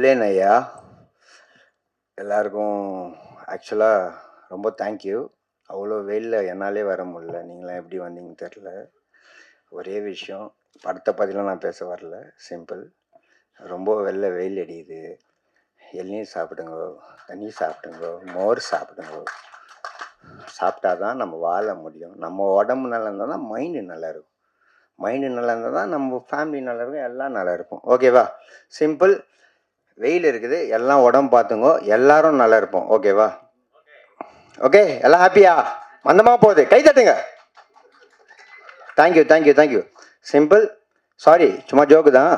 வில்லேன் ஐயா, எல்லாருக்கும் ஆக்சுவலாக ரொம்ப தேங்க்யூ. அவ்வளோ வெயிலில் என்னாலே வர முடியல, நீங்களாம் எப்படி வந்தீங்கன்னு தெரில. ஒரே விஷயம், படத்தை பற்றிலாம் நான் பேச வரல, சிம்பிள். ரொம்ப வெயில் அடியுது, இளநீர் சாப்பிடுங்க, தண்ணி சாப்பிடுங்க, மோர் சாப்பிடுங்க. சாப்பிட்டா தான் நம்ம வாழ முடியும். நம்ம உடம்பு நல்லா இருந்தால் தான் மைண்டு நல்லாயிருக்கும். மைண்டு நல்லா இருந்தால் தான் நம்ம ஃபேமிலி நல்லா இருக்கும், எல்லாம் நல்லா இருக்கும். ஓகேவா? சிம்பிள். வெயில் இருக்குது, எல்லாம் உடம்பு பார்த்துங்கோ, எல்லாரும் நல்லா இருப்போம். ஓகேவா? ஓகே, எல்லாம் ஹாப்பியா? மந்தமாக போகுது, கை தட்டுங்க. Thank you thank you thank you. Simple. Sorry, சும்மா ஜோக்கு தான்,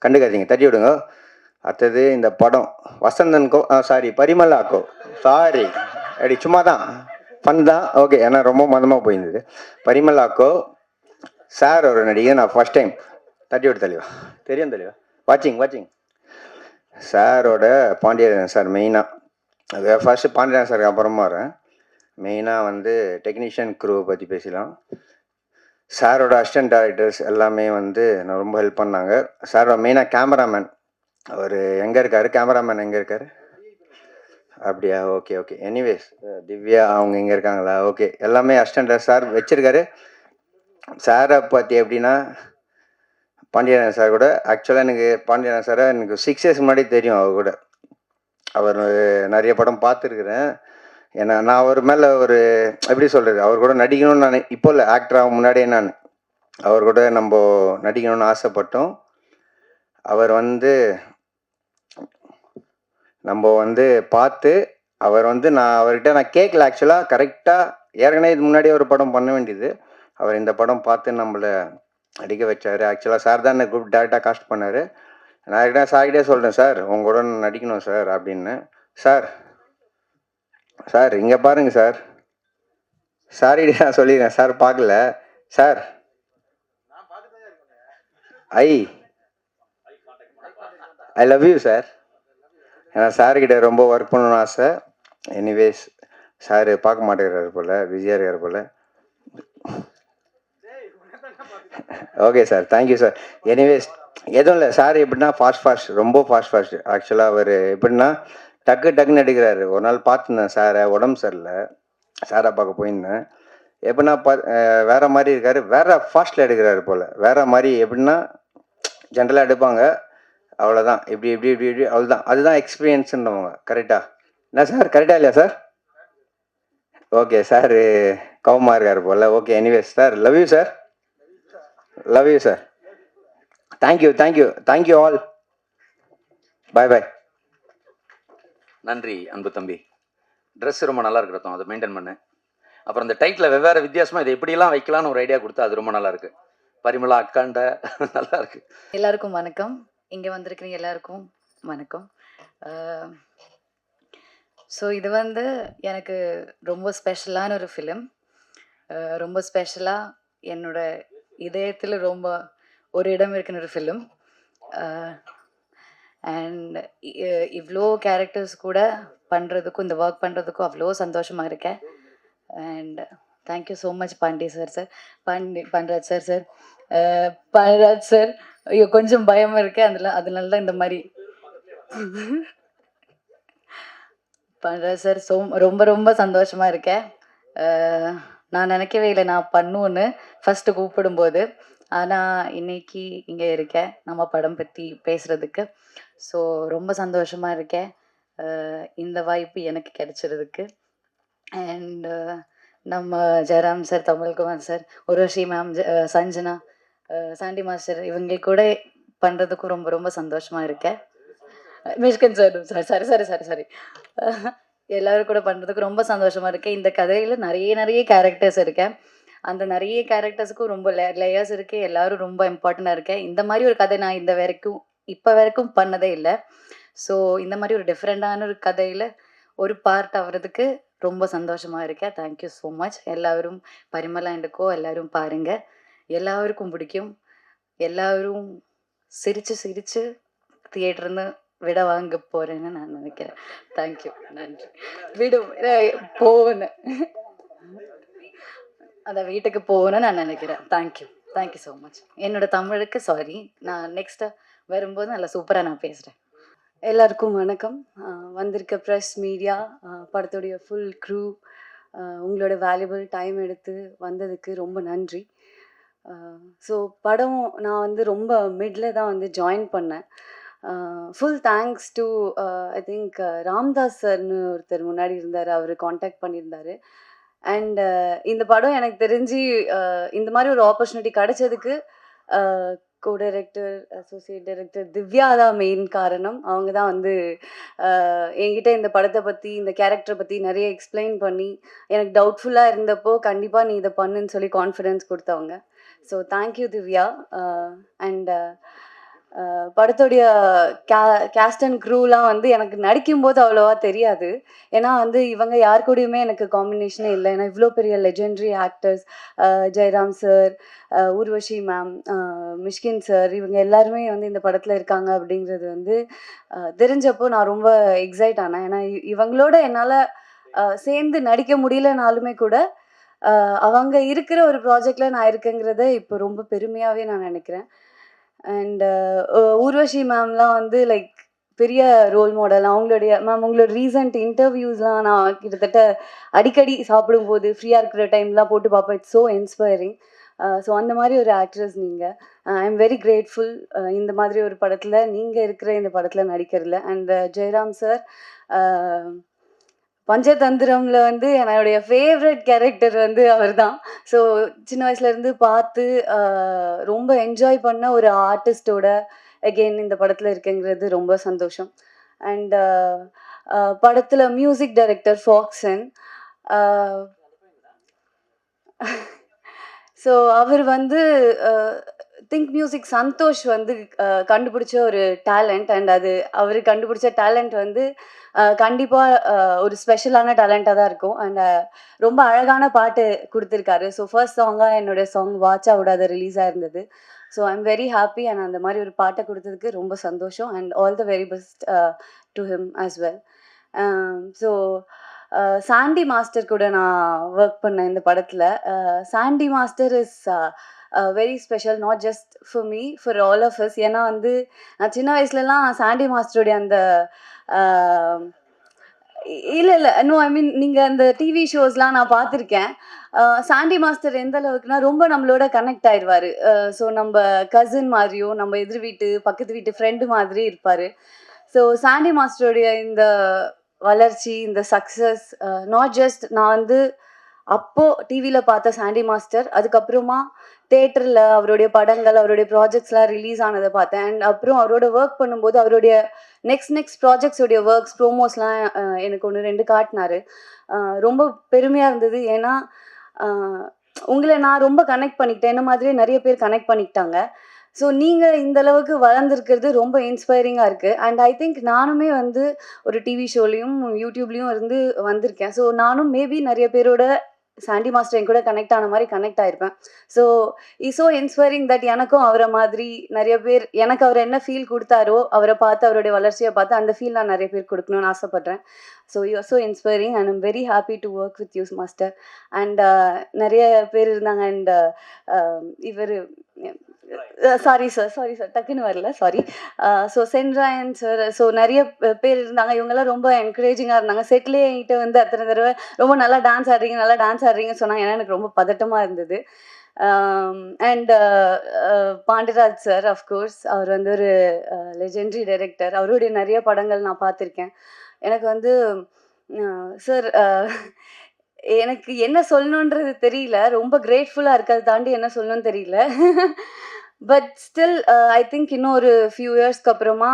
கண்டுக்காதீங்க, தட்டி விடுங்க. அடுத்தது இந்த படம் வசந்தன்கோ, சாரி பரிமளாக்கோ, சாரி அப்படி சும்மா தான், ஃபன் தான். ஓகே, ஏன்னா ரொம்ப மந்தமாக போயிருந்தது. பரிமளாக்கோ சார் ஒரு நடிகை, நான் ஃபஸ்ட் டைம். தட்டி விட்டு தெளிவா தெரியும், தெளிவா வாட்சிங் வாட்சிங். சாரோட பாண்டியராஜன் சார் மெயினாக, ஃபர்ஸ்ட்டு பாண்டியராஜன் சாருக்கு அப்புறமா வரேன். மெயினாக வந்து டெக்னீஷியன் க்ரூவை பற்றி பேசலாம். சாரோட அசிஸ்டன்ட் டைரக்டர்ஸ் எல்லாமே வந்து நான் ரொம்ப ஹெல்ப் பண்ணாங்க. சாரோட மெயினாக கேமராமேன், அவர் எங்கே இருக்கார்? கேமராமேன் எங்கே இருக்கார்? அப்படியா? Okay okay. எனிவேஸ், திவ்யா அவங்க எங்கே இருக்காங்களா? ஓகே, எல்லாமே அசிஸ்டன்ட் சார் வச்சுருக்காரு. சாரை பற்றி எப்படின்னா, பாண்டியராஜன் சார் கூட ஆக்சுவலாக எனக்கு பாண்டியராஜன் சாரை எனக்கு 6 இயர்ஸ் முன்னாடி தெரியும். அவர் கூட அவர் நிறைய படம் பார்த்துருக்குறேன். ஏன்னா நான் அவர் மேலே ஒரு எப்படி சொல்கிறது, அவர் கூட நடிக்கணும்னு நான் இப்போ இல்லை, ஆக்டராக முன்னாடியே நான் அவர் கூட நம்ம நடிக்கணும்னு ஆசைப்பட்டோம். அவர் வந்து நம்ம வந்து பார்த்து அவர் வந்து நான் அவர்கிட்ட நான் கேட்கல ஆக்சுவலாக. கரெக்டாக ஏற்கனவே இது முன்னாடி ஒரு படம் பண்ண வேண்டியது, அவர் இந்த படம் பார்த்து நம்மளை நடிக்க வச்சார். ஆக்சுவலாக சார் தான் என்னை குரூப் டேரெக்டாக காஸ்ட் பண்ணார். நான் ஏற்கனவே சார்கிட்டே சொல்கிறேன், சார் உங்க கூட நான் நடிக்கணும் சார் அப்படின்னு. சார் சார் இங்கே பாருங்க சார், சாரிகிட்ட நான் சொல்லிடுறேன், சார் பார்க்கல sir. I love you sir. ஏன்னா சார்கிட்ட ரொம்ப ஒர்க் பண்ணணும்னு ஆசை. எனிவேஸ், சார் பார்க்க மாட்டேங்கிறாரு போல், பிஸியாக இருக்கார் போல். Okay sir, thank you sir. Anyways எதுவும் இல்லை, சார் எப்படின்னா ஃபாஸ்ட் ரொம்ப ஃபாஸ்ட். ஆக்சுவலாக அவர் எப்படின்னா டக்குன்னு எடுக்கிறாரு. ஒரு நாள் பார்த்துருந்தேன் சாரை, உடம்பு சரியில்லை, சாரை பார்க்க போயிருந்தேன். எப்படின்னா வேறு மாதிரி இருக்கார், வேறு ஃபாஸ்ட்டில் எடுக்கிறாரு போல். வேறு மாதிரி எப்படின்னா ஜென்ரலாக எடுப்பாங்க, அவ்வளோதான். இப்படி அவ்வளோதான். அதுதான் எக்ஸ்பீரியன்ஸுன்றவங்க. கரெக்டாக என்ன சார்? கரெக்டாக இல்லையா சார்? ஓகே, சார் கோவமாக இருக்கார் போல். Okay, anyways sir, love you sir, love you sir. Thank you all. Bye. நன்றி அன்பு தம்பி. ட்ரெஸ் ரொம்ப நல்லா இருக்கட்டும், அதை மெயின்டைன் பண்ணு. அப்புறம் இந்த டைட்டில் வெவ்வேறு வித்தியாசமாக இதை எப்படிலாம் வைக்கலான்னு ஒரு ஐடியா கொடுத்தா அது ரொம்ப நல்லா இருக்கு. பரிமளா அக்காண்ட நல்லா இருக்கு. எல்லாருக்கும் வணக்கம், இங்கே வந்திருக்கிறீங்க எல்லாருக்கும் வணக்கம். ஸோ இது வந்து எனக்கு ரொம்ப ஸ்பெஷலான ஒரு ஃபிலிம். ரொம்ப ஸ்பெஷலாக என்னோட இதயத்தில் ரொம்ப ஒரு இடம் இருக்குன்னு ஒரு ஃபிலிம். அண்ட் இவ்வளோ கேரக்டர்ஸ் கூட பண்ணுறதுக்கும் இந்த ஒர்க் பண்ணுறதுக்கும் அவ்வளோ சந்தோஷமாக இருக்கேன். And thank you so much Pandi sir Panraj sir Panraj sir. ஐயோ கொஞ்சம் பயமாக இருக்கேன், அதனால தான் இந்த மாதிரி. பண்ராஜ் சார் ரொம்ப சந்தோஷமாக இருக்கேன். நான் நினைக்கவே இல்லை நான் பண்ணுவேன்னு ஃபஸ்ட்டு கூப்பிடும்போது. ஆனால் இன்னைக்கு இங்கே இருக்கேன் நம்ம படம் பற்றி பேசுகிறதுக்கு. ஸோ ரொம்ப சந்தோஷமாக இருக்கேன் இந்த வாய்ப்பு எனக்கு கிடைச்சிறதுக்கு. அண்ட் நம்ம Jayaram sir, Tamilkumar sir, Urvashi ma'am, Sanjana, Sandy master இவங்க கூட பண்ணுறதுக்கும் ரொம்ப சந்தோஷமாக இருக்கேன். மிஷ்கன் சார் சாரி எல்லோரும் கூட பண்ணுறதுக்கு ரொம்ப சந்தோஷமாக இருக்கேன். இந்த கதையில் நிறைய கேரக்டர்ஸ் இருக்கேன். அந்த நிறைய கேரக்டர்ஸுக்கும் ரொம்ப லேயர்ஸ் இருக்குது. எல்லோரும் ரொம்ப இம்பார்ட்டண்ட்டாக இருக்கேன். இந்த மாதிரி ஒரு கதை நான் இப்போ வரைக்கும் பண்ணதே இல்லை. ஸோ இந்த மாதிரி ஒரு டிஃப்ரெண்ட்டான ஒரு கதையில் ஒரு பார்ட் ஆகிறதுக்கு ரொம்ப சந்தோஷமாக இருக்கேன். Thank you so much. எல்லோரும் பரிமளா அண்டுக்கோ எல்லோரும் பாருங்கள், எல்லாருக்கும் பிடிக்கும். எல்லோரும் சிரித்து தியேட்டர்னு விட வாங்க போகிறேன்னு நான் நினைக்கிறேன். தேங்க்யூ, நன்றி. போகணும், அந்த வீட்டுக்கு போகணும்னு நான் நினைக்கிறேன். Thank you so much. என்னோட தமிழுக்கு சாரி, நான் நெக்ஸ்ட்டு வரும்போது நல்லா சூப்பராக நான் பேசுகிறேன். எல்லாருக்கும் வணக்கம். வந்திருக்க ப்ரெஸ், மீடியா, படத்துடைய ஃபுல் க்ரூ, உங்களோட வேல்யூபிள் டைம் எடுத்து வந்ததுக்கு ரொம்ப நன்றி. ஸோ படம் நான் வந்து ரொம்ப மிட்ல தான் வந்து ஜாயின் பண்ணேன். Full thanks to I think Ramdas சார்ன்னு ஒருத்தர் முன்னாடி இருந்தார். அவர் கான்டாக்ட் பண்ணியிருந்தாரு. அண்ட் இந்த படம் எனக்கு தெரிஞ்சு இந்த மாதிரி ஒரு ஆப்பர்ச்சுனிட்டி கிடைச்சதுக்கு co director, associate director Divya தான் மெயின் காரணம். அவங்க தான் வந்து என்கிட்ட இந்த படத்தை பற்றி, இந்த கேரக்டரை பற்றி நிறைய எக்ஸ்பிளைன் பண்ணி, எனக்கு டவுட்ஃபுல்லாக இருந்தப்போ கண்டிப்பாக நீ இதை பண்ணுன்னு சொல்லி கான்ஃபிடென்ஸ் கொடுத்தவங்க. So thank you Divya. அண்ட் படத்துடைய கேஸ்ட் அண்ட் க்ரூலாம் வந்து எனக்கு நடிக்கும்போது அவ்வளோவா தெரியாது. ஏன்னா வந்து இவங்க யார் கூடயுமே எனக்கு காம்பினேஷனே இல்லை. ஏன்னா இவ்வளோ பெரிய legendary actors, Jayaram sir, Urvashi ma'am, Mysskin sir, இவங்க எல்லாருமே வந்து இந்த படத்தில் இருக்காங்க அப்படிங்கிறது வந்து தெரிஞ்சப்போ நான் ரொம்ப எக்ஸைட் ஆனேன். ஏன்னா இவங்களோட என்னால் சேர்ந்து நடிக்க முடியலனாலுமே கூட அவங்க இருக்கிற ஒரு ப்ராஜெக்டில் நான் இருக்கேங்கிறத இப்போ ரொம்ப பெருமையாகவே நான் நினைக்கிறேன். அண்ட் ஊர்வஷி மேம்லாம் வந்து லைக் பெரிய ரோல் மாடல். அவங்களுடைய மேம் உங்களோட ரீசன்ட் இன்டர்வியூஸ்லாம் நான் கிட்டத்தட்ட அடிக்கடி சாப்பிடும்போது ஃப்ரீயாக இருக்கிற டைம்லாம் போட்டு பார்ப்பேன். It's so inspiring. ஸோ அந்த மாதிரி ஒரு ஆக்ட்ரஸ் நீங்கள். ஐ எம் வெரி கிரேட்ஃபுல் இந்த மாதிரி ஒரு படத்தில் நீங்கள் இருக்கிற இந்த படத்தில் நடிக்கிறதுல. அண்ட் ஜெயராம் சார், பஞ்சதந்திரம்ல வந்து என்னுடைய ஃபேவரட் கேரக்டர் வந்து அவர் தான். ஸோ சின்ன வயசுலேருந்து பார்த்து ரொம்ப என்ஜாய் பண்ண ஒரு ஆர்டிஸ்டோட அகெயின் இந்த படத்தில் இருக்கேங்கிறது ரொம்ப சந்தோஷம். அண்ட் படத்தில் மியூசிக் டைரக்டர் ஃபாக்சன். ஸோ அவர் வந்து திங்க் மியூசிக் சந்தோஷ் வந்து கண்டுபிடிச்ச ஒரு டேலண்ட். அண்ட் அது அவர் கண்டுபிடிச்ச டேலண்ட் வந்து கண்டிப்பாக ஒரு ஸ்பெஷலான டேலண்ட்டாக தான் இருக்கும். அண்ட் ரொம்ப அழகான பாட்டு கொடுத்துருக்காரு. ஸோ ஃபர்ஸ்ட் சாங்காக என்னுடைய சாங் வாட்சா விடாத ரிலீஸ் ஆயிருந்தது. So I am very happy. And அந்த மாதிரி ஒரு பாட்டை கொடுத்ததுக்கு ரொம்ப சந்தோஷம். And all the very best to him as well. So Sandy master கூட நான் ஒர்க் பண்ணேன் இந்த படத்தில். Sandy master is very special, not just for me, for all of us. ஏன்னா வந்து நான் சின்ன வயசுலலாம் சாண்டி மாஸ்டருடைய அந்த இல்லை நோ ஐ மீன் நீங்கள் அந்த டிவி ஷோஸ்லாம் நான் பார்த்துருக்கேன். சாண்டி மாஸ்டர் எந்த அளவுக்குனா ரொம்ப நம்மளோட கனெக்ட் ஆயிடுவார். ஸோ நம்ம கசின் மாதிரியோ, நம்ம எதிர் வீட்டு பக்கத்து வீட்டு ஃப்ரெண்டு மாதிரி இருப்பார். ஸோ சாண்டி மாஸ்டருடைய இந்த வளர்ச்சி, இந்த சக்ஸஸ், நாட் ஜஸ்ட் நான் வந்து அப்போது டிவியில் பார்த்த சாண்டி மாஸ்டர், அதுக்கப்புறமா தேட்டரில் அவருடைய படங்கள், அவருடைய ப்ராஜெக்ட்ஸ்லாம் ரிலீஸ் ஆனதை பார்த்தேன். அண்ட் அப்புறம் அவரோட ஒர்க் பண்ணும்போது அவருடைய நெக்ஸ்ட் ப்ராஜெக்ட்ஸோடைய ஒர்க்ஸ், ப்ரோமோஸ்லாம் எனக்கு 1-2 காட்டினாரு. ரொம்ப பெருமையாக இருந்தது. ஏன்னா உங்களை நான் ரொம்ப கனெக்ட் பண்ணிக்கிட்டேன். என்ன மாதிரியே நிறைய பேர் கனெக்ட் பண்ணிக்கிட்டாங்க. ஸோ நீங்கள் இந்த அளவுக்கு வளர்ந்துருக்கிறது ரொம்ப இன்ஸ்பைரிங்காக இருக்குது. அண்ட் ஐ திங்க் நானுமே வந்து ஒரு டிவி ஷோலையும் யூடியூப்லேயும் இருந்து வந்திருக்கேன். ஸோ நானும் மேபி நிறைய பேரோட சாண்டி மாஸ்டர் என் கூட கனெக்ட் ஆன மாதிரி கனெக்ட் ஆயிருப்பேன். ஸோ ஸோ இன்ஸ்பைரிங் தட் எனக்கும் அவரை மாதிரி நிறைய பேர் எனக்கு அவர் என்ன ஃபீல் கொடுத்தாரோ, அவரை பார்த்து அவருடைய வளர்ச்சியை பார்த்து அந்த ஃபீல் நான் நிறைய பேர் கொடுக்கணும்னு ஆசைப்பட்றேன். So you are so inspiring and I'm very happy to work with use master. And நிறைய பேர் இருந்தாங்க. அண்ட் இவர் சாரி சார் டக்குன்னு வரல, sorry. So Sendrayan sir, so நிறைய பேர் இருந்தாங்க. இவங்கெல்லாம் ரொம்ப என்கரேஜிங்காக இருந்தாங்க. செட்லேயே என்கிட்ட வந்து அத்தனை தடவை ரொம்ப நல்லா டான்ஸ் ஆடுறீங்கன்னு சொன்னாங்க. ஏன்னா எனக்கு ரொம்ப பதட்டமாக இருந்தது. அண்ட் பாண்டியராஜ் சார், அஃப்கோர்ஸ் அவர் வந்து ஒரு லெஜெண்டரி டைரக்டர். அவருடைய நிறைய படங்கள் நான் பார்த்துருக்கேன். எனக்கு வந்து சார் எனக்கு என்ன சொல்லணுன்றது தெரியல. ரொம்ப கிரேட்ஃபுல்லாக இருக்கிறத தாண்டி என்ன சொல்லணும்னு தெரியல. பட் ஸ்டில் ஐ திங்க் இன்னும் ஒரு ஃபியூ இயர்ஸ்க்கு அப்புறமா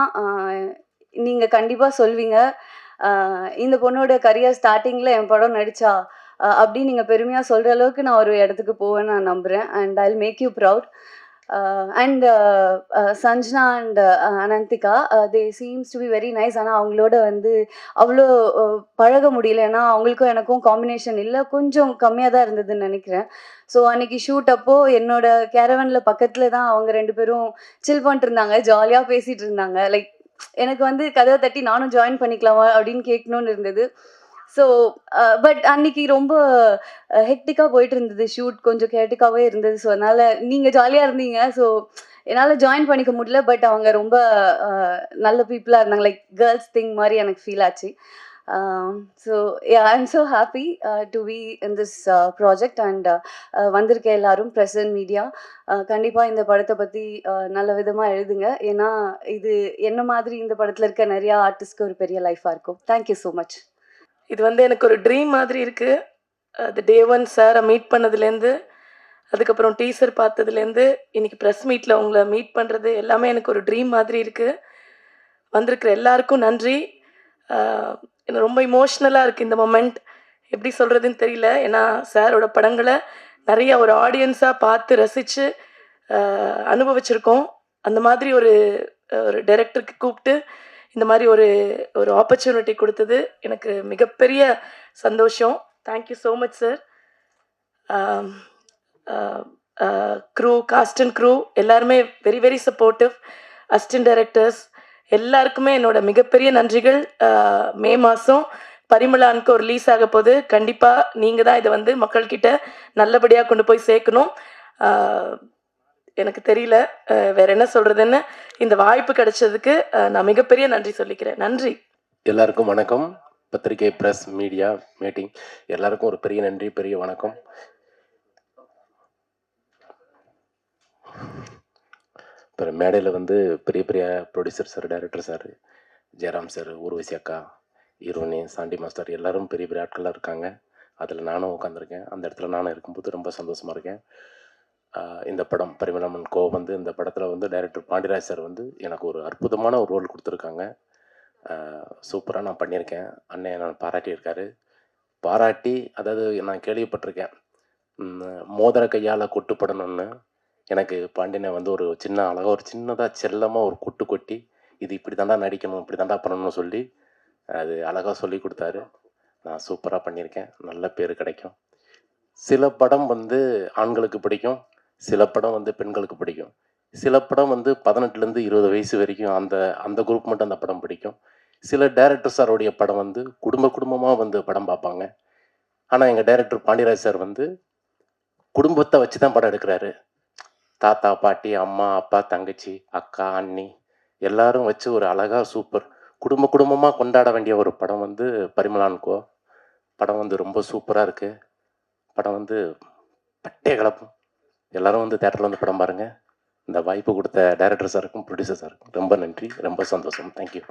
நீங்கள் கண்டிப்பாக சொல்வீங்க, இந்த பொண்ணோட கரியர் ஸ்டார்டிங்கில் என் படம் நடிச்சா அப்படின்னு நீங்கள் பெருமையாக சொல்கிற அளவுக்கு நான் ஒரு இடத்துக்கு போவேன்னு நான் நம்புகிறேன். And I will make you proud. And Sanjana and Ananthika, they seems to be very nice. ஆனால் அவங்களோட வந்து அவ்வளோ பழக முடியல. ஏன்னா அவங்களுக்கும் எனக்கும் காம்பினேஷன் இல்லை, கொஞ்சம் கம்மியாக தான் இருந்ததுன்னு நினைக்கிறேன். ஸோ அன்னைக்கு ஷூட் அப்போது என்னோட கேரவனில் பக்கத்தில் தான் அவங்க 2 பேரும் சில் பண்ணிட்டு இருந்தாங்க, ஜாலியாக பேசிகிட்டு இருந்தாங்க. லைக் எனக்கு வந்து கதவை தட்டி நானும் ஜாயின் பண்ணிக்கலாமா அப்படின்னு கேட்கணுன்னு இருந்தது. ஸோ பட் அன்னைக்கு ரொம்ப ஹெக்டிக்காக போயிட்டு இருந்தது ஷூட், கொஞ்சம் கேட்டிக்காகவே இருந்தது. ஸோ அதனால் நீங்கள் ஜாலியாக இருந்தீங்க. ஸோ என்னால் ஜாயின் பண்ணிக்க முடியல. பட் அவங்க ரொம்ப நல்ல பீப்புளாக இருந்தாங்க. லைக் கேர்ள்ஸ் திங் மாதிரி எனக்கு ஃபீல் ஆச்சு. So I am so happy to be in this project. And வந்திருக்க எல்லாரும் ப்ரெஸ் அண்ட் மீடியா கண்டிப்பாக இந்த படத்தை பற்றி நல்ல விதமாக எழுதுங்க. ஏன்னா இது என்ன மாதிரி இந்த படத்தில் இருக்க நிறையா ஆர்டிஸ்ட்க்கு ஒரு பெரிய லைஃபாக இருக்கும். Thank you so much. இது வந்து எனக்கு ஒரு ட்ரீம் மாதிரி இருக்குது. அது டே ஒன் சாரை மீட் பண்ணதுலேருந்து, அதுக்கப்புறம் டீசர் பார்த்ததுலேருந்து, இன்றைக்கி ப்ரெஸ் மீட்டில் உங்களை மீட் பண்ணுறது எல்லாமே எனக்கு ஒரு ட்ரீம் மாதிரி இருக்குது. வந்திருக்கிற எல்லாருக்கும் நன்றி. எனக்கு ரொம்ப இமோஷ்னலாக இருக்குது இந்த மொமெண்ட். எப்படி சொல்கிறதுன்னு தெரியல. ஏன்னா சாரோட படங்களை நிறைய ஒரு ஆடியன்ஸாக பார்த்து ரசித்து அனுபவிச்சிருக்கோம். அந்த மாதிரி ஒரு டைரக்டருக்கு கூப்பிட்டு இந்த மாதிரி ஒரு ஆப்பர்ச்சுனிட்டி கொடுத்தது எனக்கு மிகப்பெரிய சந்தோஷம். Thank you so much sir. Crew, cast and crew எல்லாருமே very very supportive. Assistant directors எல்லாருக்குமே என்னோட மிகப்பெரிய நன்றிகள். மே மாதம் பரிமளானுக்கு ஒரு ரிலீஸ் ஆக போது. கண்டிப்பாக நீங்கள் தான் இதை வந்து மக்கள்கிட்ட நல்லபடியாக கொண்டு போய் சேர்க்கணும். எனக்கு தெரியல வேற என்ன சொல்கிறதுன்னு. இந்த வாய்ப்பு கிடைச்சதுக்கு நான் மிகப்பெரிய நன்றி சொல்லிக்கிறேன். நன்றி. எல்லாருக்கும் வணக்கம். பத்திரிகை, ப்ரெஸ், மீடியா மீட்டிங் எல்லாருக்கும் ஒரு பெரிய நன்றி, பெரிய வணக்கம். இப்போ மேடையில் வந்து பெரிய பெரிய producer sir, director sir, Jayaram sir, Urvashi அக்கா, ஹீரோனி, சாண்டி மாஸ்டர் எல்லாரும் பெரிய பெரிய ஆட்களாக இருக்காங்க. அதில் நானும் உட்காந்துருக்கேன். அந்த இடத்துல நானும் இருக்கும்போது ரொம்ப சந்தோஷமாக இருக்கேன். இந்த படம் பரிமளமன் கோ வந்து இந்த படத்தில் வந்து டைரக்டர் பாண்டியராஜ் சார் வந்து எனக்கு ஒரு அற்புதமான ஒரு ரோல் கொடுத்துருக்காங்க. சூப்பராக நான் பண்ணியிருக்கேன். அண்ணன் நான் பாராட்டியிருக்காரு. பாராட்டி அதாவது நான் கேள்விப்பட்டிருக்கேன், மோதிர கையால் கொட்டுப்படணும்னு. எனக்கு பாண்டியனை வந்து ஒரு சின்ன அழகாக ஒரு சின்னதாக செல்லமாக ஒரு கொட்டு கொட்டி இது இப்படி தாண்டா நடிக்கணும், இப்படி தாண்டா பண்ணணும்னு சொல்லி அது அழகாக சொல்லி கொடுத்தாரு. நான் சூப்பராக பண்ணியிருக்கேன். நல்ல பேர் கிடைக்கும். சில படம் வந்து ஆண்களுக்கு பிடிக்கும், சில படம் வந்து பெண்களுக்கு பிடிக்கும். சில படம் வந்து 18லேருந்து 20 வயசு வரைக்கும் அந்த குரூப் மட்டும் அந்த படம் பிடிக்கும். சில டைரக்டர் சாருடைய படம் வந்து குடும்பமாக வந்து படம் பார்ப்பாங்க. ஆனால் எங்கள் டைரக்டர் பாண்டியராஜ் சார் வந்து குடும்பத்தை வச்சு தான் படம் எடுக்கிறாரு. தாத்தா, பாட்டி, அம்மா, அப்பா, தங்கச்சி, அக்கா, அண்ணி எல்லாரும் வச்சு ஒரு அழகாக சூப்பர் குடும்பமாக கொண்டாட வேண்டிய ஒரு படம் வந்து பரிமளான்கோ. படம் வந்து ரொம்ப சூப்பராக இருக்குது. படம் வந்து பட்டே கலப்பும். எல்லாரும் வந்து தேட்டரில் வந்து படம் பாருங்கள். இந்த வாய்ப்பு கொடுத்த டைரக்டர் சாருக்கும் ப்ரொடியூசர் சாருக்கும் ரொம்ப நன்றி, ரொம்ப சந்தோஷம். தேங்க்யூ.